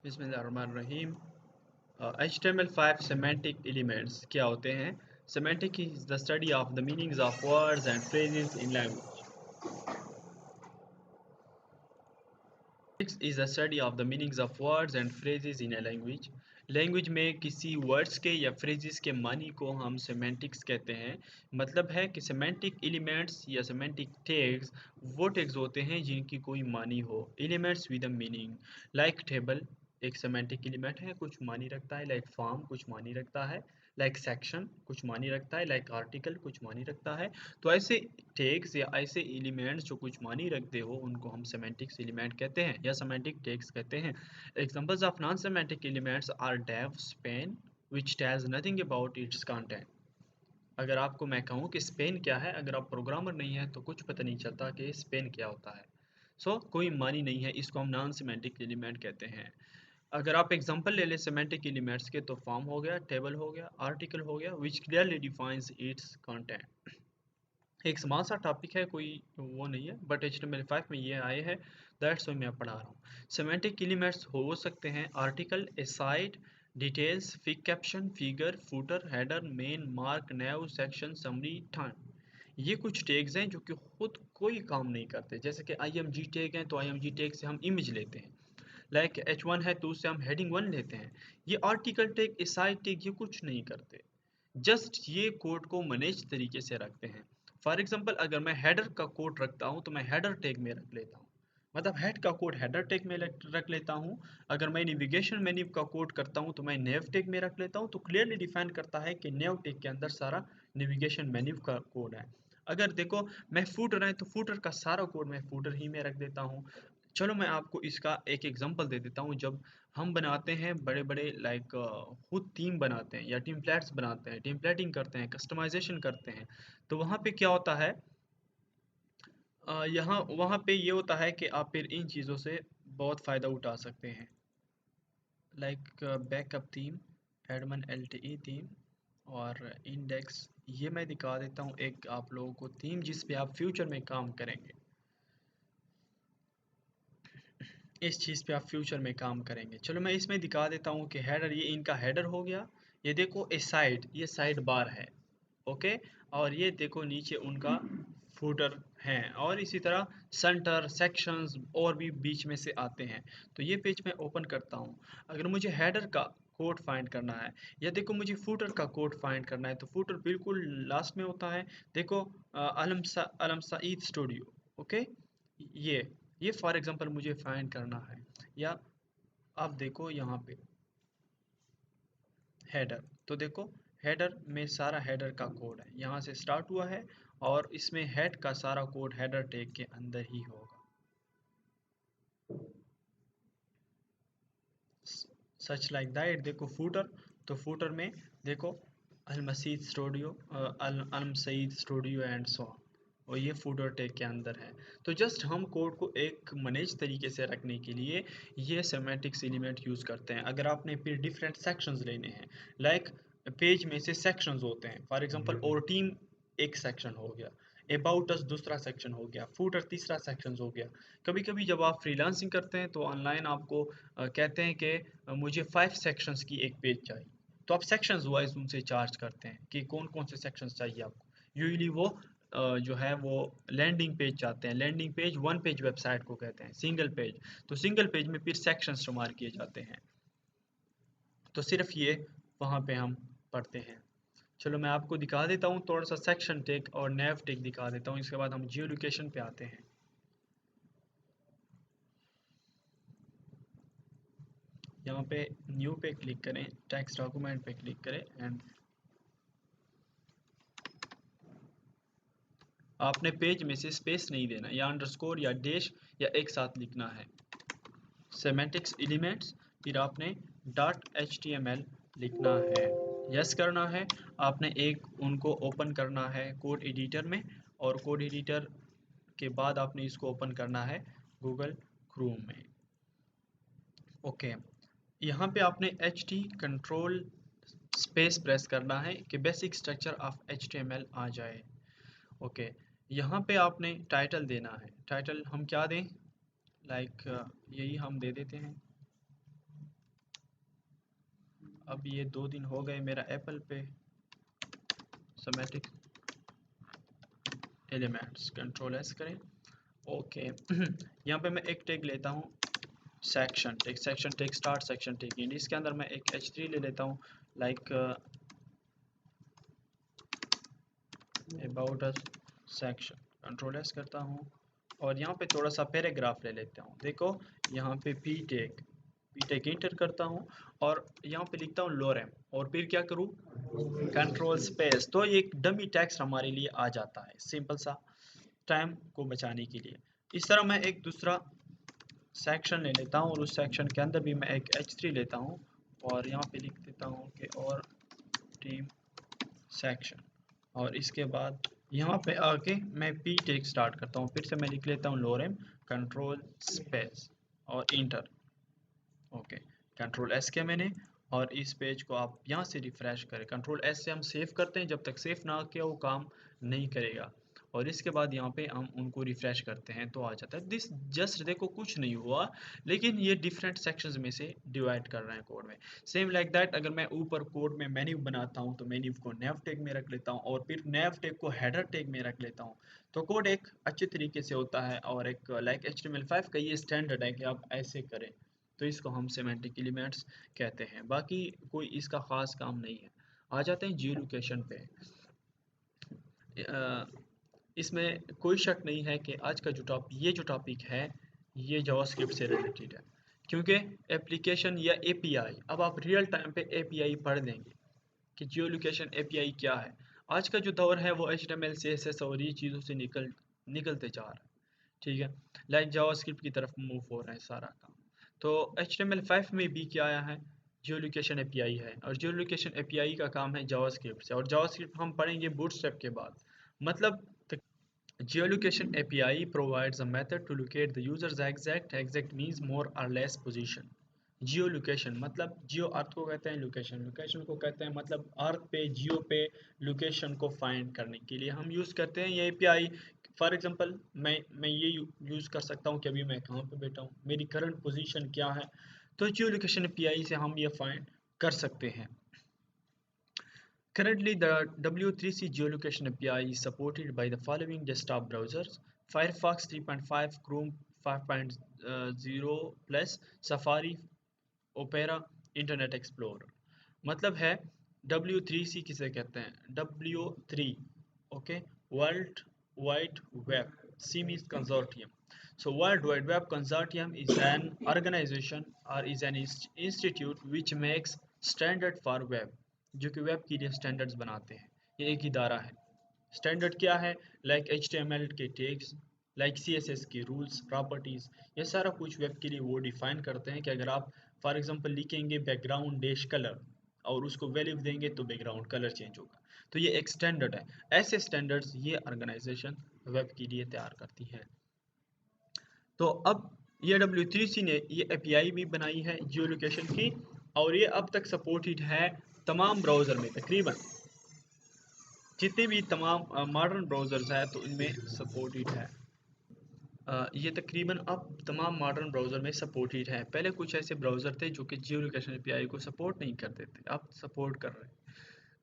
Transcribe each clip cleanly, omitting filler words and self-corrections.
बिस्मिल्लाहिर्रहमानिर्रहीम। HTML5 semantic elements क्या होते हैं? Semantic is the study of the meanings of words and phrases in language. Semantics is the study of the meanings of words and phrases in a language. Language में किसी words के या phrases के मानी को हम सेमेंटिक्स कहते हैं। मतलब है कि सेमेंटिक एलिमेंट्स या सेमेंटिक टैग्स वो टैग्स होते हैं जिनकी कोई मानी हो। Elements with a meaning, like table एक सेमेंटिक एलिमेंट है, कुछ मानी रखता है। लाइक फॉर्म कुछ मानी रखता है। लाइक सेक्शन कुछ मानी रखता है। लाइक आर्टिकल कुछ मानी रखता है। तो ऐसे टैग्स या ऐसे एलिमेंट्स जो कुछ मानी रखते हो उनको हम सेमेंटिक्स एलिमेंट कहते हैं या सेमेंटिक टैग्स कहते हैं। Examples of non-semantic elements are dev, span, which tells nothing about its content. अगर आपको मैं कहूँ कि स्पेन क्या है, अगर आप प्रोग्रामर नहीं है तो कुछ पता नहीं चलता कि स्पेन क्या होता है। कोई मानी नहीं है, इसको हम नॉन सेमेंटिक एलिमेंट कहते हैं। अगर आप एग्जांपल ले लें सेमेंटिक एलिमेंट्स के, तो फॉर्म हो गया, टेबल हो गया, आर्टिकल हो गया, विच क्लियरली डिफाइंस इट्स कंटेंट। एक स्मॉल सा टॉपिक है, कोई वो नहीं है, बट HTML5 में ये आए हैं, दैट्स वाई मैं पढ़ा रहा हूँ। सेमेंटिक एलिमेंट्स हो सकते हैं article, aside, details, fig caption, figure, footer, header, main, mark, nav, section, summary, turn. ये कुछ टैग्स हैं जो कि खुद कोई काम नहीं करते। जैसे कि IMG टैग हैं, तो IMG टैग से हम इमेज लेते हैं। लाइक H1 है तो उससे हम हेडिंग 1 लेते हैं। ये आर्टिकल टैग, एसाइड टैग ये कुछ नहीं करते, जस्ट ये कोड को मैनेज तरीके से रखते हैं। फॉर एग्जांपल अगर मैं हेडर का कोड रखता हूँ तो मैं हेडर टैग में रख लेता हूँ, मतलब हेड का कोड हेडर टैग में रख लेता हूँ। अगर मैं नेविगेशन मेन्यू का कोड करता हूँ तो मैं नेव टैग में रख लेता हूँ। तो क्लियरली डिफाइन करता है कि नेव टैग के अंदर सारा नेविगेशन मेन्यू का कोड है। अगर देखो मैं फूटर है तो फूटर का सारा कोड मैं फूटर ही में रख देता हूँ। चलो मैं आपको इसका एक एग्जांपल दे देता हूँ। जब हम बनाते हैं बड़े बड़े लाइक खुद थीम बनाते हैं या टेम्पलेट्स बनाते हैं, टेम्पलेटिंग करते हैं, कस्टमाइजेशन करते हैं, तो वहाँ पे क्या होता है, यहाँ वहाँ पे ये होता है कि आप फिर इन चीज़ों से बहुत फ़ायदा उठा सकते हैं। Like backup theme, Edmund LTE theme और इंडेक्स। ये मैं दिखा देता हूँ एक आप लोगों को थीम जिस पे आप फ्यूचर में काम करेंगे। इस चीज़ पे आप फ्यूचर में काम करेंगे। चलो मैं इसमें दिखा देता हूँ कि हेडर, ये इनका हेडर हो गया। ये देखो ए साइड, ये साइड बार है, ओके। और ये देखो नीचे उनका फूटर हैं, और इसी तरह सेंटर, सेक्शंस और भी बीच में से आते हैं। तो ये पेज मैं ओपन करता हूँ। अगर मुझे हेडर का कोड फाइंड करना है या देखो मुझे फूटर का कोड फाइंड करना है, तो फूटर बिल्कुल लास्ट में होता है। देखो अलम सईद स्टूडियो, ओके। ये ये फॉर एग्जांपल मुझे फाइंड करना है। या आप देखो यहाँ पे हेडर, तो देखो हेडर में सारा हेडर का कोड है, यहाँ से स्टार्ट हुआ है और इसमें हेड का सारा कोड हेडर टैग के अंदर ही होगा। Such like that. देखो फूटर, तो फूटर में देखो Al Maseed studio, Al Saeed studio and so, और ये फूटर टैग के अंदर है। तो जस्ट हम कोड को एक मैनेज तरीके से रखने के लिए ये सेमेंटिक्स एलिमेंट यूज़ करते हैं। अगर आपने फिर डिफरेंट सेक्शंस लेने हैं, लाइक पेज में से सेक्शंस होते हैं, फॉर एग्जांपल और टीम एक सेक्शन हो गया, अबाउट अस दूसरा सेक्शन हो गया, फूटर तीसरा सेक्शन हो गया। कभी कभी जब आप फ्रीलांसिंग करते हैं तो ऑनलाइन आपको कहते हैं कि मुझे 5 सेक्शंस की एक पेज चाहिए, तो आप सेक्शंस वाइज उनसे चार्ज करते हैं कि कौन कौन से सेक्शंस चाहिए आपको। यूजुअली वो जो है वो लैंडिंग पेज चाहते हैं। Landing page, one page website को कहते हैं, सिंगल पेज। तो सिंगल पेज में फिर सेक्शंस शुमार किए जाते हैं। तो सिर्फ ये वहाँ पे हम पढ़ते हैं। चलो मैं आपको दिखा देता हूँ थोड़ा सा सेक्शन टेक और नेव टेक दिखा देता हूँ, इसके बाद हम जियो लोकेशन पे आते हैं। यहाँ पे न्यू पे क्लिक करें, टेक्स्ट डॉक्यूमेंट पे क्लिक करें एंड आपने पेज में से स्पेस नहीं देना, या अंडरस्कोर या डैश या एक साथ लिखना है। सेमेंटिक्स एलिमेंट्स, फिर आपने .html लिखना है, यस करना है। आपने एक उनको ओपन करना है कोड एडिटर में, और कोड एडिटर के बाद आपने इसको ओपन करना है गूगल क्रोम में, ओके। यहाँ पे आपने HT कंट्रोल स्पेस प्रेस करना है कि बेसिक स्ट्रक्चर ऑफ HTML आ जाए, ओके। यहाँ पे आपने टाइटल देना है। टाइटल हम क्या दें, लाइक यही हम दे देते हैं, अब ये 2 दिन हो गए मेरा एप्पल पे सेमेटिक एलिमेंट्स, कंट्रोल एस करें। ओके यहाँ पे मैं एक टैग लेता हूँ section tag start, section tag and. इसके अंदर मैं एक h3 ले लेता हूँ like about a section, control S करता हूँ और यहाँ पे थोड़ा सा पैराग्राफ ले लेता हूँ। देखो यहाँ पे पी टैग इंटर करता हूँ और यहाँ पे लिखता हूँ लोरेम और फिर क्या करूँ, कंट्रोल स्पेस, तो ये एक डमी टेक्स्ट हमारे लिए आ जाता है, सिंपल सा, टाइम को बचाने के लिए। इस तरह मैं एक दूसरा सेक्शन ले लेता हूँ और उस सेक्शन के अंदर भी मैं एक h3 लेता हूँ और यहाँ पे लिख देता हूँ कि और टीम सेक्शन, और इसके बाद यहाँ पे आके मैं पी टैग स्टार्ट करता हूँ। फिर से मैं लिख लेता हूँ लोरेम, कंट्रोल स्पेस और इंटर। ओके, कंट्रोल एस किया मैंने और इस पेज को आप यहाँ से रिफ्रेश करें। कंट्रोल एस से हम सेव करते हैं, जब तक सेव ना किया वो काम नहीं करेगा। और इसके बाद यहाँ पे हम उनको रिफ्रेश करते हैं तो आ जाता है। दिस जस्ट देखो कुछ नहीं हुआ, लेकिन ये डिफरेंट सेक्शंस में से डिवाइड कर रहे हैं कोड में। सेम लाइक दैट अगर मैं ऊपर कोड में मेन्यू बनाता हूँ तो मेन्यू को नेव टैग में रख लेता हूँ और फिर नेव टैग को हेडर टैग में रख लेता हूँ, तो कोड एक अच्छे तरीके से होता है। और एक लाइक HTML5 का ये स्टैंडर्ड है कि आप ऐसे करें, तो इसको हम सेमेंटिक एलिमेंट्स कहते हैं। बाकी कोई इसका ख़ास काम नहीं है। आ जाते हैं जियो लोकेशन पे। इसमें कोई शक नहीं है कि आज का ये जो टॉपिक है ये जावास्क्रिप्ट से रिलेटेड है, क्योंकि एप्लीकेशन या एपीआई, अब आप रियल टाइम पे एपीआई पढ़ लेंगे कि जियो लोकेशन एपीआई क्या है। आज का जो दौर है वो HTML CSS और ये चीज़ों से निकलते जा रहा है, ठीक है, लाइक जावास्क्रिप्ट की तरफ मूव हो रहा है सारा काम। तो HTML5 में भी क्या आया है, जियो लोकेशन एपीआई है, और जियो लोकेशन एपीआई का काम है जावास्क्रिप्ट से, और जावास्क्रिप्ट हम पढ़ेंगे बूटस्ट्रैप के बाद। मतलब geolocation API provides a method to locate the user's exact means more or less position। Geolocation मतलब जियो अर्थ को कहते हैं, लोकेशन को कहते हैं मतलब अर्थ पे जियो पे लोकेशन को फाइंड करने के लिए हम यूज़ करते हैं ये एपीआई। फॉर एग्जांपल मैं ये यूज़ कर सकता हूँ कि अभी मैं कहाँ पे बैठा हूँ, मेरी करंट पोजीशन क्या है, तो जियो लोकेशन एपीआई से हम ये फाइंड कर सकते हैं। Currently, the W3C geolocation API is supported by the following desktop browsers: Firefox 3.5, Chrome 5.0 plus, Safari, Opera, Internet Explorer। मतलब है W3C किसे कहते हैं, W3, okay, World Wide Web सीमीज consortium. So World Wide Web Consortium is an organization or is an institute which makes standard for web, जो कि web के लिए स्टैंडर्ड्स बनाते हैं। ये एक इदारा है। स्टैंडर्ड क्या है, लाइक HTML के टैग्स, लाइक CSS के रूल्स प्रॉपर्टीज़, ये सारा कुछ वेब के लिए वो डिफाइन करते हैं कि अगर आप फॉर एग्जांपल लिखेंगे बैकग्राउंड डैश कलर और उसको वैल्यू देंगे तो बैकग्राउंड कलर चेंज होगा, तो ये एक स्टैंडर्ड है। ऐसे स्टैंडर्ड्स ये ऑर्गेनाइजेशन वेब के लिए तैयार करती है। तो अब ये W3C ने ये API भी बनाई है जियो लोकेशन की, और ये अब तक सपोर्टेड है तमाम ब्राउज़र में। तकरीबन जितने भी तमाम मॉडर्न ब्राउज़र्स हैं तो इनमें सपोर्टेड है। ये तकरीबन अब तमाम मॉडर्न ब्राउज़र में सपोर्टेड है। पहले कुछ ऐसे ब्राउज़र थे जो कि जियो लोकेशन API को सपोर्ट नहीं करते थे, अब सपोर्ट कर रहे हैं।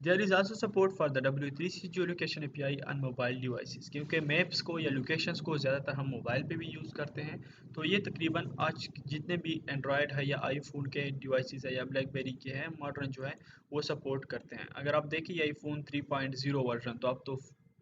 There is also support for the W3C geolocation API on mobile devices, क्योंकि मैप्स को या लोकेशंस को ज़्यादातर हम मोबाइल पे भी यूज़ करते हैं। तो ये तकरीबन आज जितने भी एंड्रॉयड है या आईफोन के डिवाइसेस है या ब्लैकबेरी के हैं मॉडर्न जो है वो सपोर्ट करते हैं। अगर आप देखिए आईफोन 3.0 वर्जन, तो अब तो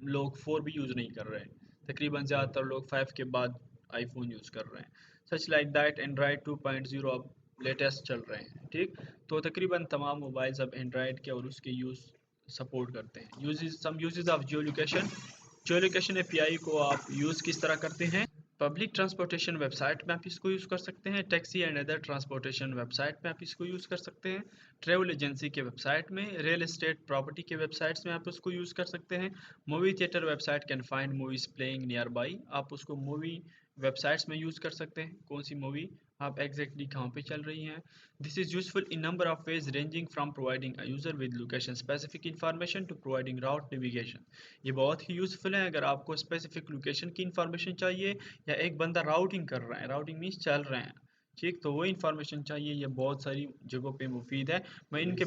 लोग 4 भी यूज़ नहीं कर रहे हैं, तकरीबन ज़्यादातर लोग 5 के बाद आईफोन यूज़ कर रहे हैं। सच लाइक दैट एंड्रॉयड 2.0 अब लेटेस्ट चल रहे हैं, ठीक। तो तकरीबन तमाम मोबाइल्स अब एंड्रॉयड के और उसके यूज़ सपोर्ट करते हैं। यूजेस ऑफ जियोलोकेशन एपीआई को आप यूज़ किस तरह करते हैं, पब्लिक ट्रांसपोर्टेशन वेबसाइट में आप इसको यूज़ कर सकते हैं, taxi and other transportation website में आप इसको यूज़ कर सकते हैं, ट्रैवल एजेंसी के वेबसाइट में, रियल एस्टेट प्रॉपर्टी के वेबसाइट्स में आप उसको यूज़ कर सकते हैं, movie theatre website can find movies playing near by, आप उसको मूवी वेबसाइट्स में यूज़ कर सकते हैं, कौन सी मूवी आप एग्जैक्टली कहाँ पे चल रही हैं। This is useful in number of ways ranging from providing a user with location specific information to providing route navigation. ये बहुत ही यूज़फुल है अगर आपको स्पेसिफिक लोकेशन की इंफॉर्मेशन चाहिए या एक बंदा राउटिंग कर रहा है, राउटिंग मीन्स चल रहे हैं, ठीक, तो वो इन्फॉर्मेशन चाहिए, ये बहुत सारी जगहों पे मुफीद है। मैं इनके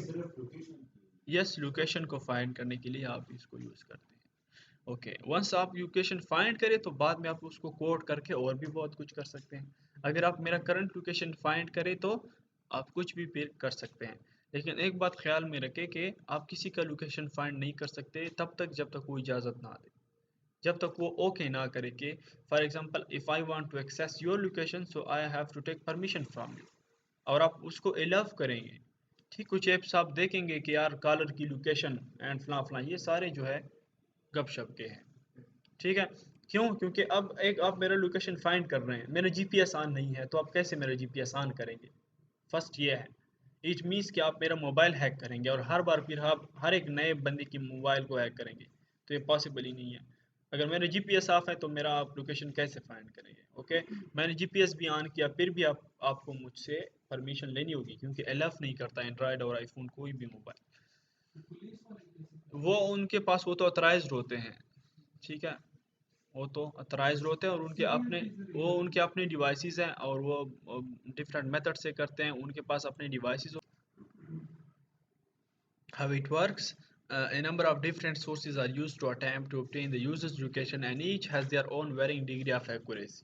यस, लोकेशन को फाइंड करने के लिए आप इसको यूज़ करते हैं। ओके, वंस आप लोकेशन फाइंड करें तो बाद में आप उसको कोड करके और भी बहुत कुछ कर सकते हैं। अगर आप मेरा करंट लोकेशन फाइंड करें तो आप कुछ भी फिर कर सकते हैं। लेकिन एक बात ख्याल में रखें कि आप किसी का लोकेशन फाइंड नहीं कर सकते तब तक जब तक वो इजाज़त ना दे, जब तक वो ओके ना करे कि for example if I want to access your location so I have to take permission from you, और आप उसको अलाउ करेंगे। ठीक, कुछ ऐप्स आप देखेंगे कि यार कॉलर की लोकेशन एंड फलां फलां, ये सारे जो है गपशप के हैं। ठीक है, क्यों? क्योंकि अब एक आप मेरा लोकेशन फाइंड कर रहे हैं, मेरा जीपीएस ऑन नहीं है, तो आप कैसे मेरा जीपीएस ऑन करेंगे? फर्स्ट ये है। इट मीन्स कि आप मेरा मोबाइल हैक करेंगे और हर बार फिर आप हर एक नए बंदे की मोबाइल को हैक करेंगे, तो ये पॉसिबल ही नहीं है। अगर मेरा जीपीएस ऑफ है तो मेरा आप लोकेशन कैसे फाइंड करेंगे? ओके, मैंने जीपीएस भी ऑन किया फिर भी आप आपको मुझसे परमिशन लेनी होगी, क्योंकि अलाउ नहीं करता एंड्रॉयड और आईफोन कोई भी मोबाइल। वो उनके पास वो तो ऑथराइज्ड होते हैं। ठीक है, वो तो ऑथराइज्ड होते हैं और उनके अपने डिवाइसेस हैं और वो डिफरेंट मेथड से करते हैं, उनके पास अपने devices. How it works, a number of different sources are used to attempt to obtain the user's location and each has their own varying degree of accuracy.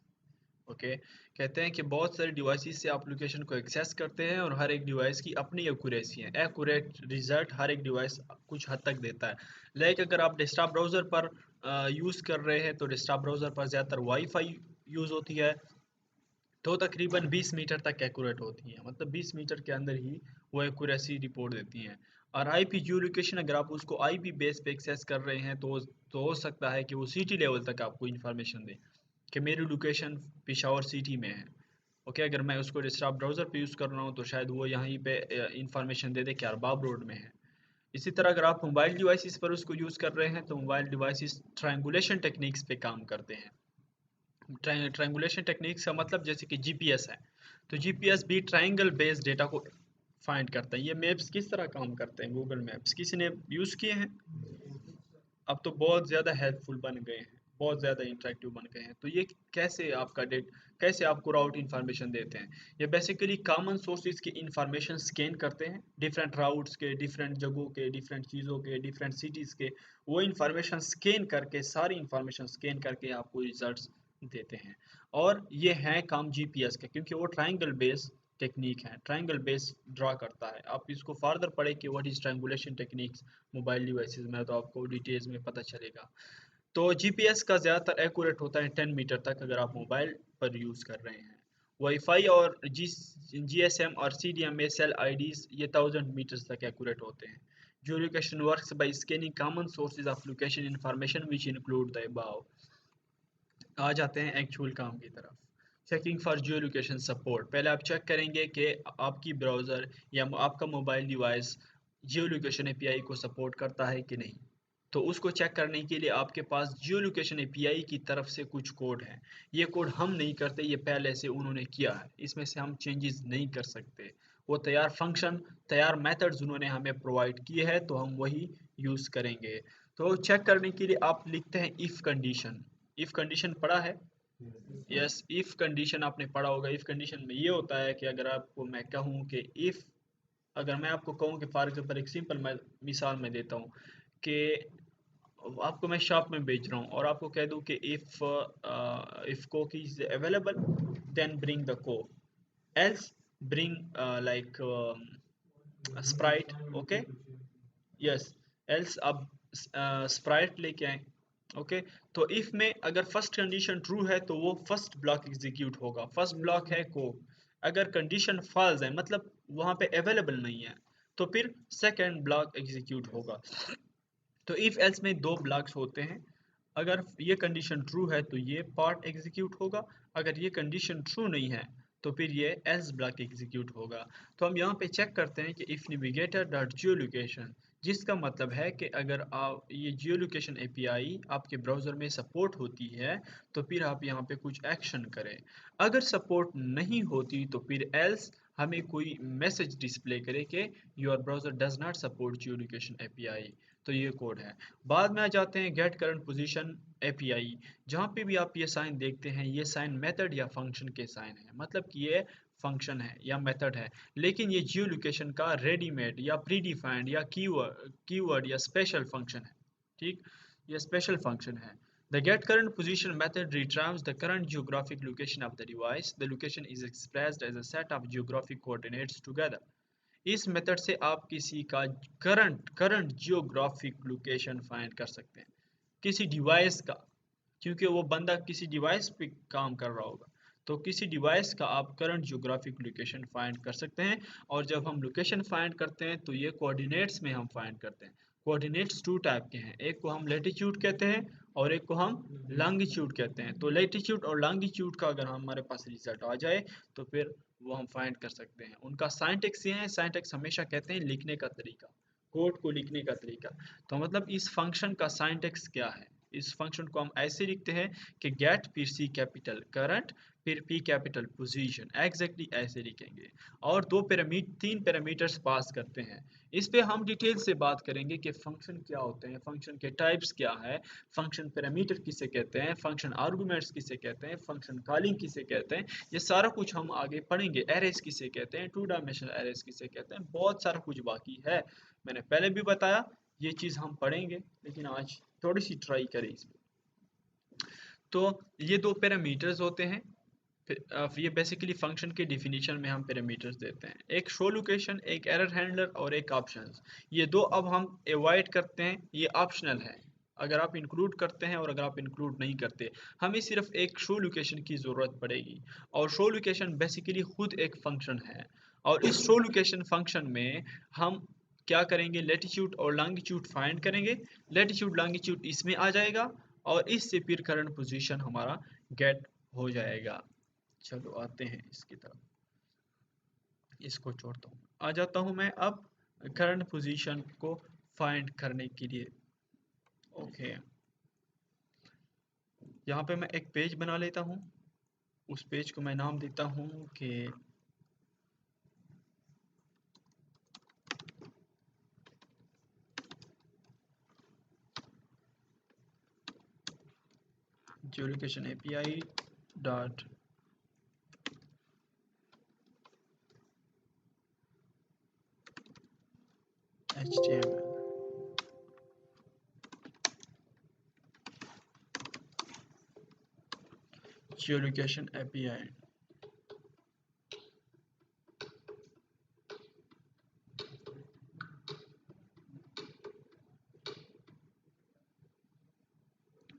Okay, कहते हैं कि बहुत सारे डिवाइसेस से आप लोकेशन को एक्सेस करते हैं और हर एक डिवाइस की अपनी एक्यूरेसी है, एक्यूरेट रिजल्ट हर एक डिवाइस कुछ हद तक देता है। लाइक अगर आप डेस्कटॉप ब्राउज़र पर यूज़ कर रहे हैं तो डेस्कटॉप ब्राउज़र पर ज़्यादातर वाईफाई यूज़ होती है, तो तकरीबन 20 मीटर तक एक्यूरेट होती हैं, मतलब 20 मीटर के अंदर ही वो एक्यूरेसी रिपोर्ट देती हैं। और आईपी जियो लोकेशन अगर आप उसको आईपी बेस पे एक्सेस कर रहे हैं तो हो सकता है कि वो सिटी लेवल तक आपको इन्फॉर्मेशन दे कि मेरी लोकेशन पिशावर सिटी में है। ओके, अगर मैं उसको डेस्कटॉप ब्राउज़र पे यूज़ कर रहा हूँ तो शायद वो यहीं पे इंफॉर्मेशन दे दे कि अरबाब रोड में है। इसी तरह अगर आप मोबाइल डिवाइसेस पर उसको यूज़ कर रहे हैं तो मोबाइल डिवाइसेस ट्रायंगुलेशन टेक्निक्स पे काम करते हैं। ट्रायंगुलेशन टेक्निक्स का मतलब जैसे कि जीपीएस है, तो जीपीएस भी ट्रायंगल बेस्ड डेटा को फाइंड करता है। ये मैप्स किस तरह काम करते हैं, गूगल मैप्स किसी ने यूज़ किए हैं? अब तो बहुत ज़्यादा हेल्पफुल बन गए हैं, बहुत ज़्यादा इंटरेक्टिव बन गए हैं। तो ये कैसे आपका डेट कैसे आपको राउट इन्फॉर्मेशन देते हैं? ये बेसिकली कॉमन सोर्सेज की इंफॉर्मेशन स्कैन करते हैं, डिफरेंट राउट्स के, डिफरेंट जगहों के, डिफरेंट चीज़ों के, डिफरेंट सिटीज़ के, वो इंफॉर्मेशन स्कैन करके सारी इंफॉर्मेशन स्कैन करके आपको रिजल्ट्स देते हैं। और ये है काम जीपीएस का, क्योंकि वो ट्रायंगल बेस्ड टेक्निक है, ट्रायंगल बेस ड्रा करता है। आप इसको फर्दर पढ़े कि what is triangulation techniques mobile devices में, तो आपको डिटेल्स में पता चलेगा। तो जीपीएस का ज़्यादातर एक्यूरेट होता है 10 मीटर तक अगर आप मोबाइल पर यूज़ कर रहे हैं। वाईफाई और जीएसएम और सीडीएमए सेल आईडीज ये 1000 मीटर्स तक एक्यूरेट होते हैं। जो location works by scanning common sources of location information which include the above. आ जाते हैं एक्चुअल काम की तरफ। Checking for geo location support, पहले आप चेक करेंगे कि आपकी ब्राउज़र या आपका mobile device geo location API को सपोर्ट करता है कि नहीं। तो उसको चेक करने के लिए आपके पास जियो लोकेशन एपीआई की तरफ से कुछ कोड है। ये कोड हम नहीं करते, ये पहले से उन्होंने किया है, इसमें से हम चेंजेस नहीं कर सकते। वो तैयार फंक्शन, तैयार मेथड्स उन्होंने हमें प्रोवाइड किए हैं, तो हम वही यूज़ करेंगे। तो चेक करने के लिए आप लिखते हैं इफ़ कंडीशन। इफ़ कंडीशन पढ़ा है? यस, इफ़ कंडीशन आपने पढ़ा होगा। इफ़ कंडीशन में ये होता है कि अगर आपको मैं कहूँ कि इफ़, अगर मैं आपको कहूँ कि फॉर एग्जांपल एक सिंपल मैं मिसाल मैं देता हूँ कि आपको मैं शॉप में बेच रहा हूँ और आपको कह दूँ कि if Coke is available then bring the Coke, else bring like Sprite. Okay, yes, else आप स्प्राइट लेके आए। ओके, तो इफ में अगर फर्स्ट कंडीशन ट्रू है तो वो फर्स्ट ब्लॉक एग्जीक्यूट होगा, फर्स्ट ब्लॉक है कोक। अगर कंडीशन फॉल्स है मतलब वहां पे अवेलेबल नहीं है, तो फिर सेकंड ब्लॉक एग्जीक्यूट होगा। तो इफ एल्स में दो ब्लॉक्स होते हैं, अगर ये कंडीशन ट्रू है तो ये पार्ट एग्जीक्यूट होगा, अगर ये कंडीशन ट्रू नहीं है तो फिर ये एल्स ब्लॉक एग्जीक्यूट होगा। तो हम यहाँ पे चेक करते हैं कि if navigator dot Jio location, जिसका मतलब है कि अगर आप ये जियो लोकेशन एपीआई आपके ब्राउज़र में सपोर्ट होती है तो फिर आप यहाँ पे कुछ एक्शन करें। अगर सपोर्ट नहीं होती तो फिर एल्स हमें कोई मैसेज डिस्प्ले करे कि your browser does not support Jio location API. तो ये कोड है। बाद में आ जाते हैं गेट करंट पोजीशन एपीआई। जहाँ पे भी आप ये साइन देखते हैं, ये साइन मेथड या फंक्शन के साइन है, मतलब कि ये फंक्शन है या मेथड है, लेकिन ये जियो लोकेशन का रेडीमेड या प्री डिफाइंड या कीवर्ड या स्पेशल फंक्शन है। ठीक, ये स्पेशल फंक्शन है। The get current position method retrieves the current geographic location of the device. The location is expressed as a set of geographic coordinates together. इस method से आप किसी का करंट जियोग्राफिक लोकेशन फाइंड कर सकते हैं, किसी डिवाइस का, क्योंकि वो बंदा किसी डिवाइस पे काम कर रहा होगा, तो किसी डिवाइस का आप करंट जियोग्राफिक लोकेशन फाइंड कर सकते हैं। और जब हम लोकेशन फाइंड करते हैं तो ये कोऑर्डिनेट्स में हम फाइंड करते हैं। कोऑर्डिनेट्स टू टाइप के हैं, एक को हम लेटीट्यूड कहते हैं और एक को हम लॉन्गिट्यूड कहते हैं। तो लेटीट्यूड और लॉन्गिट्यूड का अगर हमारे पास रिजल्ट आ जाए तो फिर वो हम फाइंड कर सकते हैं। उनका साइंटेक्स ये है, साइंटेक्स हमेशा कहते हैं लिखने का तरीका, कोड को लिखने का तरीका। तो मतलब इस फंक्शन का साइंटेक्स क्या है, इस फंक्शन को हम ऐसे लिखते हैं कि गेट फिर सी कैपिटल करंट फिर पी कैपिटल पोजीशन, एग्जैक्टली ऐसे लिखेंगे। और तीन पैरामीटर्स पास करते हैं। इस पे हम डिटेल से बात करेंगे कि फंक्शन क्या होते हैं, फंक्शन के टाइप्स क्या है, फंक्शन पैरामीटर किसे कहते हैं, फंक्शन आर्गुमेंट्स किसे कहते हैं, फंक्शन कॉलिंग किसे कहते हैं, ये सारा कुछ हम आगे पढ़ेंगे। एरेस किसे कहते हैं, टू डायमेंशनल एरेस किसे कहते हैं, बहुत सारा कुछ बाकी है। मैंने पहले भी बताया ये चीज़ हम पढ़ेंगे, लेकिन आज थोड़ी सी ट्राई करें इसमें। तो ये दो पैरामीटर्स होते हैं। ये बेसिकली फंक्शन के डिफिनीशन में हम पैरामीटर्स देते हैं, एक शो लोकेशन, एक एरर हैंडलर और एक ऑप्शंस। ये दो अब हम अवॉइड करते हैं, ये ऑप्शनल है। अगर आप इंक्लूड करते हैं और अगर आप इंक्लूड नहीं करते, हमें सिर्फ एक शो लोकेशन की ज़रूरत पड़ेगी। और शो लोकेशन बेसिकली खुद एक फंक्शन है। और इस शो लोकेशन फंक्शन में हम क्या करेंगे, लेटीट्यूड और लॉन्गिट्यूड फाइंड करेंगे। लेटीट्यूड लॉन्गिट्यूड इसमें आ जाएगा और इससे फिर करंट पोजीशन हमारा गेट हो जाएगा। चलो आते हैं इसकी तरफ, इसको छोड़ता हूँ, आ जाता हूँ मैं अब करंट पोजीशन को फाइंड करने के लिए। ओके, यहाँ पे मैं एक पेज बना लेता हूँ, उस पेज को मैं नाम देता हूँ कि geolocation API dot HTML। Geolocation API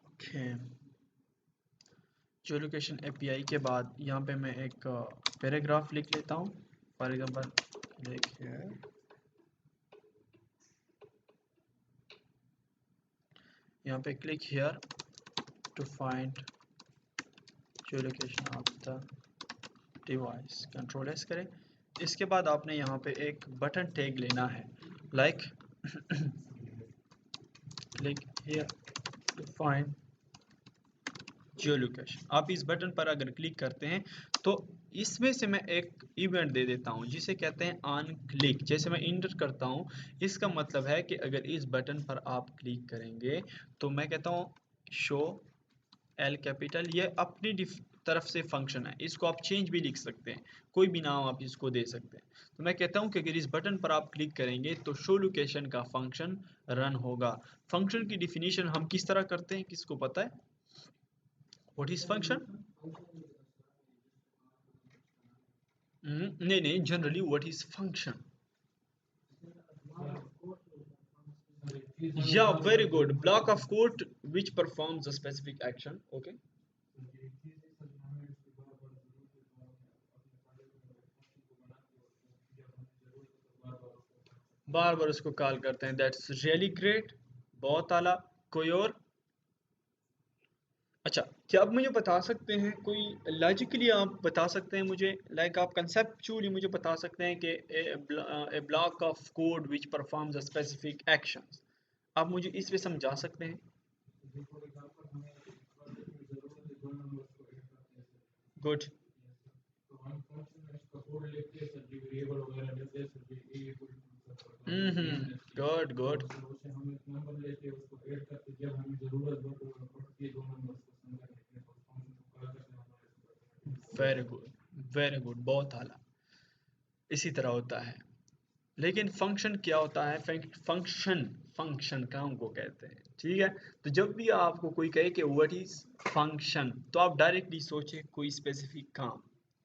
okay, geolocation API के बाद यहाँ पे मैं एक पैराग्राफ लिख लेता हूँ। फॉर एग्जाम्पल देखिए, यहाँ पे click here to find geolocation of the device, control S करें। इसके बाद आपने यहाँ पे एक बटन टैग लेना है, like click here to find geolocation. आप इस बटन पर अगर क्लिक करते हैं तो इसमें से मैं एक इवेंट दे देता हूं जिसे कहते हैं ऑन क्लिक। जैसे मैं इंटर करता हूं, इसका मतलब है कि अगर इस बटन पर आप क्लिक करेंगे तो मैं कहता हूं शो एल कैपिटल, ये अपनी तरफ से फंक्शन है, इसको आप चेंज भी लिख सकते हैं, कोई भी नाम आप इसको दे सकते हैं। तो मैं कहता हूं कि अगर इस बटन पर आप क्लिक करेंगे तो शो लोकेशन का फंक्शन रन होगा। फंक्शन की डिफिनीशन हम किस तरह करते हैं, किसको पता है? What is function? नहीं नहीं, generally what is function? Yeah, very good. Block of code which performs a specific action. Okay. बार बार उसको कॉल करते हैं, दैट्स रियली ग्रेट, बहुत आला। कोई और? अच्छा, क्या आप मुझे बता सकते हैं, कोई लॉजिकली आप बता सकते हैं मुझे, लाइक आप कंसेप्चुअली मुझे बता सकते हैं कि a block of code which performs a specific actions, आप मुझे इस पे समझा सकते हैं? Good. Good good, very good, very good, बहुत आला। इसी तरह होता है। लेकिन फंक्शन क्या होता है? फंक्शन, फंक्शन काम को कहते हैं, ठीक है। तो जब भी आपको कोई कहे कि व्हाट इज फंक्शन, तो आप डायरेक्टली सोचे कोई स्पेसिफिक काम,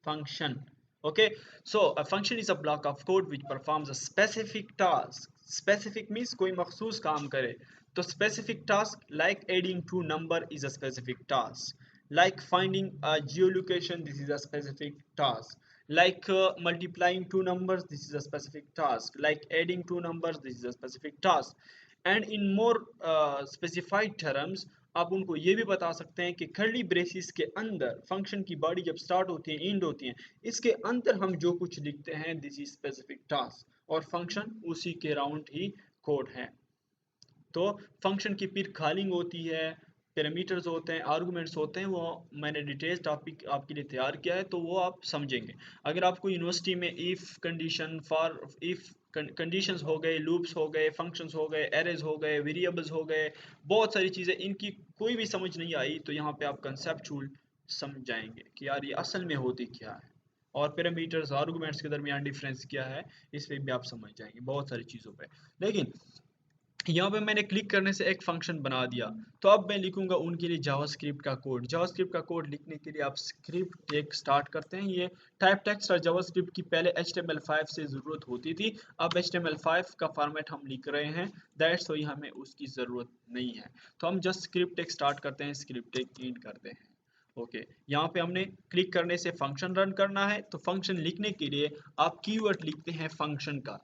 function. Okay, so a function is a block of code which performs a specific task. Specific means कोई मखसूस काम करे। तो specific task like adding two number is a specific task, like finding a geolocation, this is a specific task, like multiplying two numbers, this is a specific task, like adding two numbers, this is a specific task, and in more specified terms आप उनको ये भी बता सकते हैं कि curly braces के अंदर फंक्शन की बॉडी जब स्टार्ट होती है, एंड होती है, इसके अंदर हम जो कुछ लिखते हैं दिस इज स्पेसिफिक टास्क, और फंक्शन उसी के राउंड ही कोड है। तो फंक्शन की फिर कॉलिंग होती है, पैरामीटर्स होते हैं, आर्गुमेंट्स होते हैं, वो मैंने डिटेल्स टॉपिक आपके लिए तैयार किया है, तो वो आप समझेंगे। अगर आपको यूनिवर्सिटी में if condition, for if conditions हो गए, लूप्स हो गए, फंक्शंस हो गए, एरेज हो गए, वेरिएबल्स हो गए, बहुत सारी चीज़ें, इनकी कोई भी समझ नहीं आई तो यहाँ पे आप कंसेप्चुअल समझ जाएंगे कि यार ये असल में होती क्या है, और पैरामीटर्स आर्गुमेंट्स के दरमियान डिफरेंस क्या है, इस पर भी आप समझ जाएंगे बहुत सारी चीज़ों पे। लेकिन यहाँ पे मैंने क्लिक करने से एक फंक्शन बना दिया, तो अब मैं लिखूंगा उनके लिए जावास्क्रिप्ट का कोड। जावास्क्रिप्ट का कोड लिखने के लिए आप स्क्रिप्ट एक स्टार्ट करते हैं। ये टाइप टेक्स्ट और जावास्क्रिप्ट की पहले HTML5 से ज़रूरत होती थी, अब HTML5 का फॉर्मेट हम लिख रहे हैं, दैट्स वाई हमें उसकी ज़रूरत नहीं है। तो हम जस्ट स्क्रिप्ट एक स्टार्ट करते हैं, स्क्रिप्ट एक एंड करते हैं। ओके, यहाँ पे हमने क्लिक करने से फंक्शन रन करना है, तो फंक्शन लिखने के लिए आप कीवर्ड लिखते हैं फंक्शन का।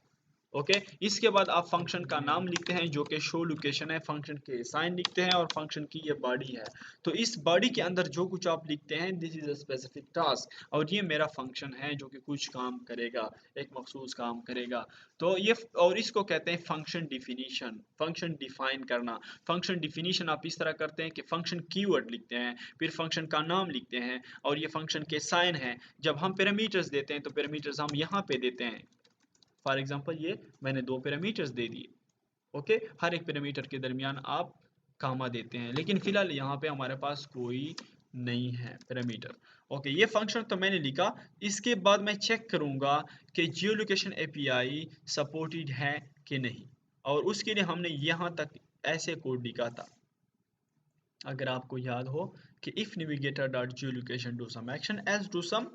ओके, इसके बाद आप फंक्शन का नाम लिखते हैं जो कि शो लोकेशन है, फंक्शन के साइन लिखते हैं, और फंक्शन की ये बॉडी है। तो इस बॉडी के अंदर जो कुछ आप लिखते हैं this is a specific task, और ये मेरा फंक्शन है जो कि कुछ काम करेगा, एक मखसूस काम करेगा। तो ये, और इसको कहते हैं फंक्शन डिफिनीशन, फंक्शन डिफाइन करना। फंक्शन डिफिनीशन आप इस तरह करते हैं कि फंक्शन कीवर्ड लिखते हैं, फिर फंक्शन का नाम लिखते हैं, और ये फंक्शन के साइन है। जब हम पैरामीटर्स देते हैं तो पैरामीटर्स हम यहाँ पे देते हैं। फॉर एग्जांपल ये मैंने दो पैरामीटर्स दे दिए। ओके, हर एक पैरामीटर के दरमियान आप कामा देते हैं, लेकिन फिलहाल यहाँ पे हमारे पास कोई नहीं है पैरामीटर। ओके, ये फंक्शन तो मैंने लिखा। इसके बाद मैं चेक करूंगा कि जियोलोकेशन एपीआई सपोर्टेड है कि नहीं, और उसके लिए हमने यहाँ तक ऐसे कोड लिखा था, अगर आपको याद हो कि if navigator dot geolocation do some action as do some,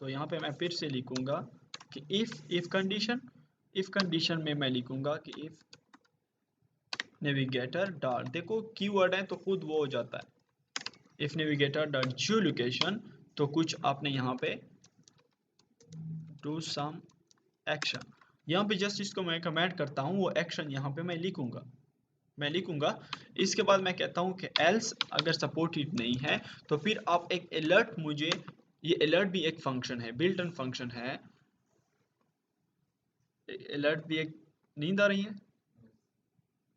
तो यहाँ पे मैं फिर से लिखूंगा कि इफ कंडीशन में मैं लिखूंगा कि इफ नेविगेटर डॉट, देखो कीवर्ड है तो खुद वो हो जाता है, इफ नेविगेटर डॉट जियोलोकेशन, तो कुछ आपने यहाँ पे डू सम एक्शन, यहाँ पे जस्ट इसको मैं कमेंट करता हूँ, वो एक्शन यहाँ पे मैं लिखूंगा। इसके बाद मैं कहता हूँ कि एल्स, अगर सपोर्टेड नहीं है तो फिर आप एक अलर्ट मुझे, ये अलर्ट भी एक फंक्शन है, बिल्ट इन फंक्शन है। अलर्ट भी एक, नींद आ रही है?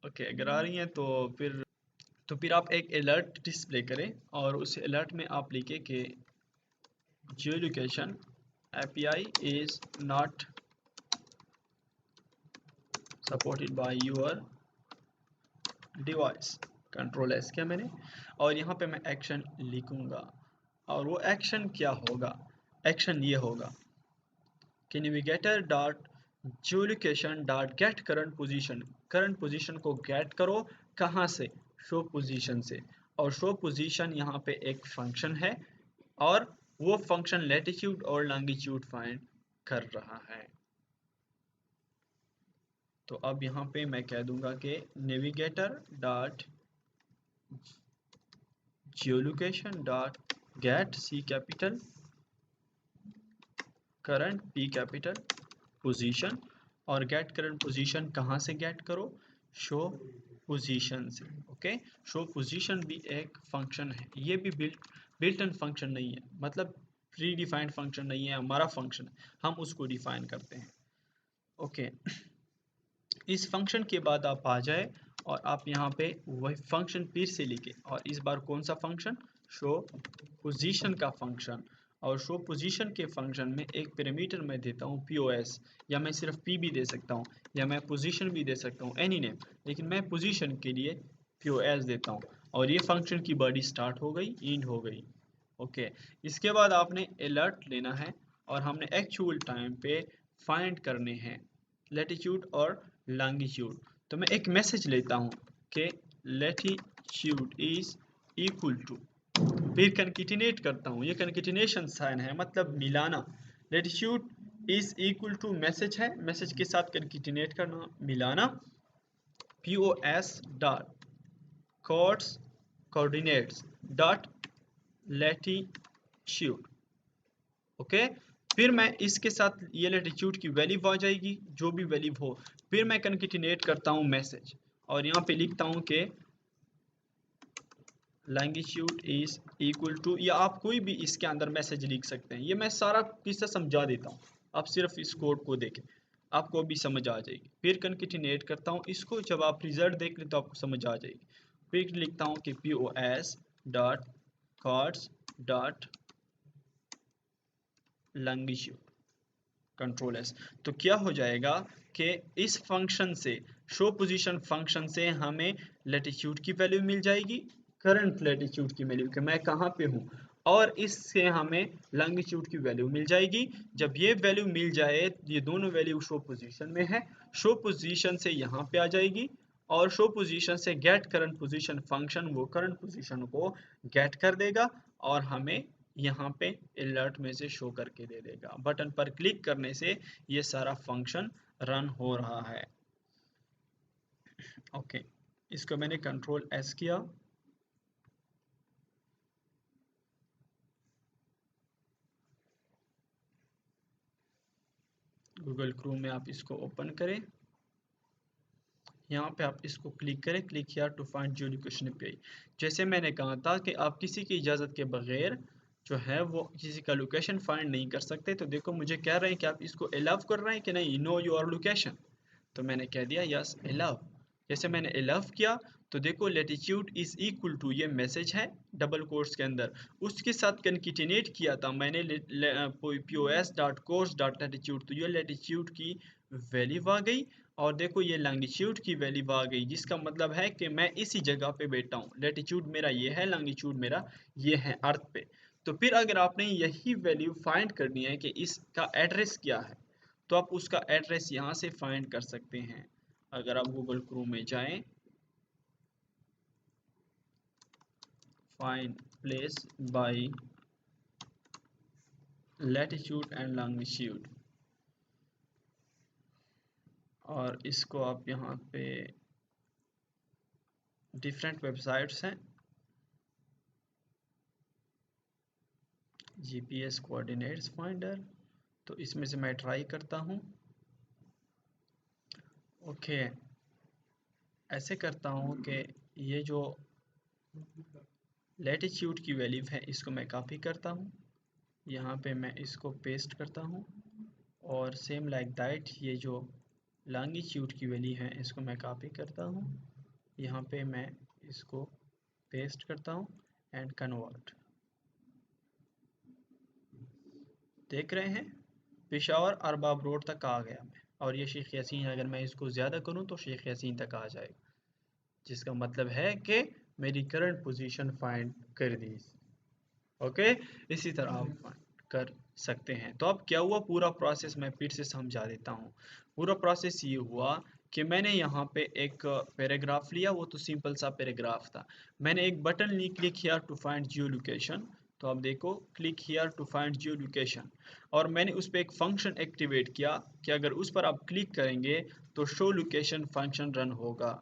ओके, अगर आ रही है तो फिर आप एक अलर्ट डिस्प्ले करें, और उस अलर्ट में आप लिखें कि geolocation API is not supported by your device, control S किया मैंने, और यहाँ पे मैं एक्शन लिखूंगा। और वो एक्शन क्या होगा? एक्शन ये होगा कि navigator dot geolocation dot gate current position, current position को गेट करो, कहाँ से? शो पोजीशन से। और शो पोजीशन यहाँ पे एक फंक्शन है, और वो फंक्शन लैटिट्यूड और लॉन्गिट्यूड फाइंड कर रहा है। तो अब यहाँ पे मैं कह दूंगा कि navigator dot geolocation dot get C capital current P capital position, और गेट करंट पोजीशन कहाँ से गेट करो? शो पोजीशन से। ओके, शो पोजीशन भी एक फंक्शन है, ये भी बिल्ट इन फंक्शन नहीं है, मतलब प्री डिफाइंड फंक्शन नहीं है, हमारा फंक्शन है, हम उसको डिफाइन करते हैं। ओके, इस फंक्शन के बाद आप आ जाए और आप यहाँ पे वही फंक्शन फिर से लिखे, और इस बार कौन सा फंक्शन? शो पोजीशन का फंक्शन। और शो पोजीशन के फंक्शन में एक पैरामीटर मैं देता हूँ POS, या मैं सिर्फ P भी दे सकता हूँ, या मैं पोजीशन भी दे सकता हूँ, एनी नेम, लेकिन मैं पोजीशन के लिए POS देता हूँ। और ये फंक्शन की बॉडी स्टार्ट हो गई, एंड हो गई। ओके, इसके बाद आपने अलर्ट लेना है और हमने एक्चुअल टाइम पे फाइंड करने हैं लेटीट्यूड और लॉन्गिट्यूड। तो मैं एक मैसेज लेता हूँ कि लेटीट्यूड इज इक्वल टू, फिर कंकेटिनेट करता हूँ, ये कंकेटिनेशन साइन है मतलब मिलाना। Latitude is equal to message है, मैसेज के साथ कंकेटिनेट करना, मिलाना POS dot codes coordinates dot latitude. Okay, फिर मैं इसके साथ ये लेटीट्यूड की वैल्यू आ जाएगी जो भी वैल्यू हो, फिर मैं कंकेटिनेट करता हूँ मैसेज और यहाँ पे लिखता हूँ कि लॉन्गिट्यूड इज इक्वल टू, या आप कोई भी इसके अंदर मैसेज लिख सकते हैं। ये मैं सारा किस्सा समझा देता हूँ, आप सिर्फ इस कोड को देखें आपको भी समझ आ जाएगी। फिर कंकेटिनेट करता हूँ इसको, जब आप रिजल्ट देख लें तो आपको समझ आ जाएगी। फिर लिखता हूँ कि POS dot coords dot longitude control S. तो क्या हो जाएगा कि इस फंक्शन से, शो पोजीशन फंक्शन से हमें लेटीट्यूड की वैल्यू मिल जाएगी, करंट लेटीट्यूड की वैल्यू कि मैं कहाँ पे हूँ, और इससे हमें लॉन्गिट्यूड की वैल्यू मिल जाएगी। जब ये वैल्यू मिल जाए, ये दोनों वैल्यू शो पोजीशन में है, शो पोजीशन से यहाँ पे आ जाएगी और शो पोजीशन से गेट करंट पोजीशन फंक्शन वो करंट पोजीशन को गेट कर देगा और हमें यहाँ पे अलर्ट में से शो करके दे देगा। बटन पर क्लिक करने से ये सारा फंक्शन रन हो रहा है। ओके, इसको मैंने कंट्रोल एस किया, गूगल क्रोम में आप इसको ओपन करें, यहाँ पे आप इसको क्लिक करें, click here to find geo location API। जैसे मैंने कहा था कि आप किसी की इजाज़त के बगैर जो है वो किसी का लोकेशन फाइंड नहीं कर सकते। तो देखो मुझे कह रहे हैं कि आप इसको अलाउ कर रहे हैं कि नहीं, नो योर लोकेशन, तो मैंने कह दिया यस अलाउ। जैसे मैंने अलाउ किया तो देखो लेटीट्यूड इज इक्वल टू, ये मैसेज है डबल कोट्स के अंदर, उसके साथ कंकेटिनेट किया था मैंने POS dot course dot latitude, तो ये लेटीट्यूड की वैल्यू आ गई और देखो ये लॉन्गिट्यूड की वैल्यू आ गई, जिसका मतलब है कि मैं इसी जगह पे बैठा हूँ। लेटीट्यूड मेरा ये है, लॉन्गिट्यूड मेरा ये है अर्थ पे। तो फिर अगर आपने यही वैल्यू फाइंड करनी है कि इसका एड्रेस क्या है, तो आप उसका एड्रेस यहाँ से फाइंड कर सकते हैं। अगर आप गूगल क्रोम में जाएं, find place by latitude and longitude, और इसको आप यहाँ पे डिफरेंट वेबसाइट्स हैं, GPS कोऑर्डिनेट्स फाइंडर, तो इसमें से मैं ट्राई करता हूँ। ओके, ऐसे करता हूँ कि ये जो लैटिट्यूड की वैल्यू है इसको मैं कॉपी करता हूँ, यहाँ पे मैं इसको पेस्ट करता हूँ, और सेम लाइक दैट ये जो लॉन्गिट्यूड की वैल्यू है इसको मैं कॉपी करता हूँ, यहाँ पे मैं इसको पेस्ट करता हूँ एंड कन्वर्ट। देख रहे हैं पेशावर अरबाब रोड तक आ गया मैं, और ये शेख यासीन, अगर मैं इसको ज़्यादा करूँ तो शेख यासीन तक आ जाएगा, जिसका मतलब है कि मेरी करंट पोजीशन फाइंड कर दी। ओके, इसी तरह आप फाइंड कर सकते हैं। तो अब क्या हुआ, पूरा प्रोसेस मैं फिर से समझा देता हूँ। पूरा प्रोसेस ये हुआ कि मैंने यहाँ पे एक पैराग्राफ लिया, वो तो सिंपल सा पैराग्राफ था। मैंने एक बटन ली, click here to find geo location, तो आप देखो click here to find geo location, और मैंने उस पर एक फंक्शन एक्टिवेट किया कि अगर उस पर आप क्लिक करेंगे तो शो लोकेशन फंक्शन रन होगा,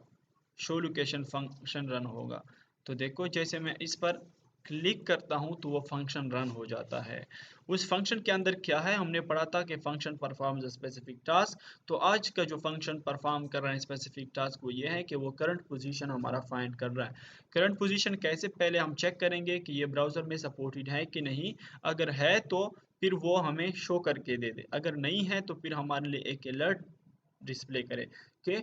शो लोकेशन फंक्शन रन होगा। तो देखो जैसे मैं इस पर क्लिक करता हूं तो वो फंक्शन रन हो जाता है। उस फंक्शन के अंदर क्या है, हमने पढ़ा था कि फंक्शन परफॉर्म्स स्पेसिफिक टास्क। तो आज का जो फंक्शन परफॉर्म कर रहा है स्पेसिफिक टास्क, वो ये है कि वो करंट पोजीशन हमारा फाइंड कर रहा है। करंट पोजीशन कैसे, पहले हम चेक करेंगे कि ये ब्राउज़र में सपोर्टेड है कि नहीं, अगर है तो फिर वो हमें शो करके दे दे, अगर नहीं है तो फिर हमारे लिए एक अलर्ट डिस्प्ले करे कि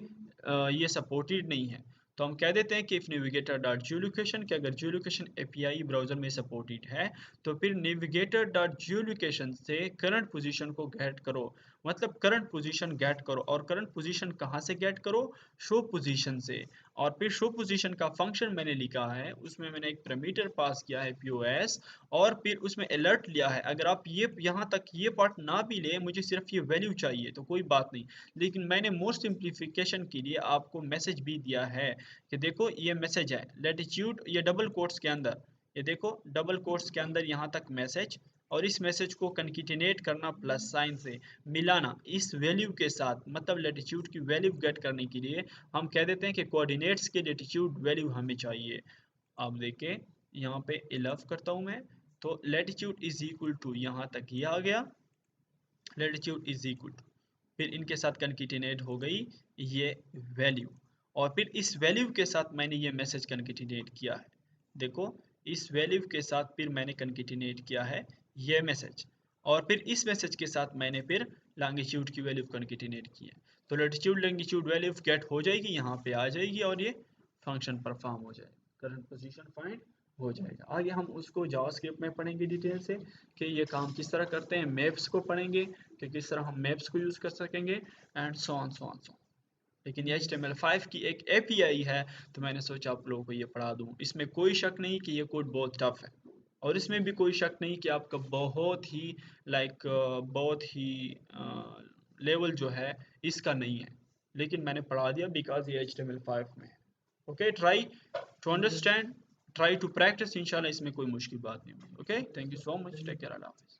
ये सपोर्टेड नहीं है। तो हम कह देते हैं कि if navigator dot Jio location, कि अगर जियो लोकेशन API ब्राउज़र में सपोर्टेड है तो फिर नेविगेटर डॉट जियो लोकेशन से करंट पोजीशन को गेट करो, मतलब करंट पोजीशन गेट करो। और करंट पोजीशन कहाँ से गेट करो, शो पोजीशन से। और फिर शो पोजीशन का फंक्शन मैंने लिखा है, उसमें मैंने एक पैरामीटर पास किया है POS, और फिर उसमें अलर्ट लिया है। अगर आप ये यहाँ तक ये पार्ट ना भी ले, मुझे सिर्फ ये वैल्यू चाहिए तो कोई बात नहीं, लेकिन मैंने मोर सिंप्लीफिकेशन के लिए आपको मैसेज भी दिया है कि देखो ये मैसेज है लैटिट्यूड, ये डबल कोट्स के अंदर, ये देखो डबल कोट्स के अंदर यहाँ तक मैसेज, और इस मैसेज को कंकेटिनेट करना प्लस साइन से मिलाना इस वैल्यू के साथ, मतलब लैटिट्यूड की वैल्यू गेट करने के लिए हम कह देते हैं कि कोऑर्डिनेट्स के लैटिट्यूड वैल्यू हमें चाहिए। आप देखें यहाँ पे 11 करता हूँ मैं, तो लैटिट्यूड इज इक्वल टू यहाँ तक ये आ गया, लैटिट्यूड इज इक्वल टू, फिर इनके साथ कंकेटिनेट हो गई ये वैल्यू, और फिर इस वैल्यू के साथ मैंने ये मैसेज कंकेटिनेट किया है। देखो इस वैल्यू के साथ फिर मैंने कंकेटिनेट किया है ये मैसेज, और फिर इस मैसेज के साथ मैंने फिर लॉन्गिट्यूड की वैल्यू कंकेटिनेट की है। तो लैटिट्यूड लॉन्गिट्यूड वैल्यू गेट हो जाएगी, यहाँ पे आ जाएगी, और ये फंक्शन परफॉर्म हो जाएगा, करंट पोजीशन फाइंड हो जाएगा। आगे हम उसको जावास्क्रिप्ट में पढ़ेंगे डिटेल से कि ये काम किस तरह करते हैं, मैप्स को पढ़ेंगे कि किस तरह हम मैप्स को यूज़ कर सकेंगे, and so on so on so. लेकिन ये HTML5 की एक API है, तो मैंने सोचा आप लोगों को ये पढ़ा दूँ। इसमें कोई शक नहीं कि ये कोड बहुत टफ है, और इसमें भी कोई शक नहीं कि आपका बहुत ही बहुत ही लेवल जो है इसका नहीं है, लेकिन मैंने पढ़ा दिया बिकॉज ये HTML5 में है। Okay, try to understand, try to practice, इंशाल्लाह इसमें कोई मुश्किल बात नहीं होगी। Okay, thank you so much, take care, अल्लाह हाफिज़।